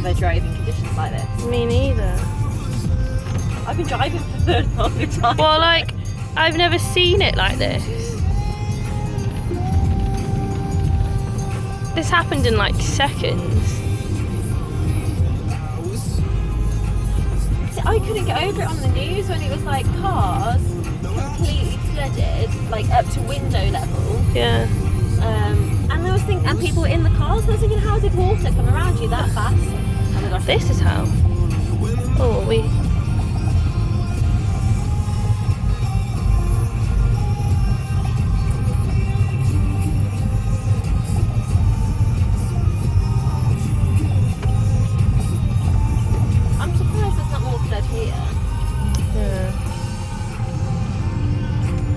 never drove in conditions like this. Me neither. I've been driving for a long time. Well, like, I've never seen it like this. This happened in like seconds. See, I couldn't get over it on the news when it was like cars completely flooded, like up to window level. Yeah. And there was and people were in the cars. I was thinking, how did water come around you that fast? Oh my gosh. This is how. Oh, we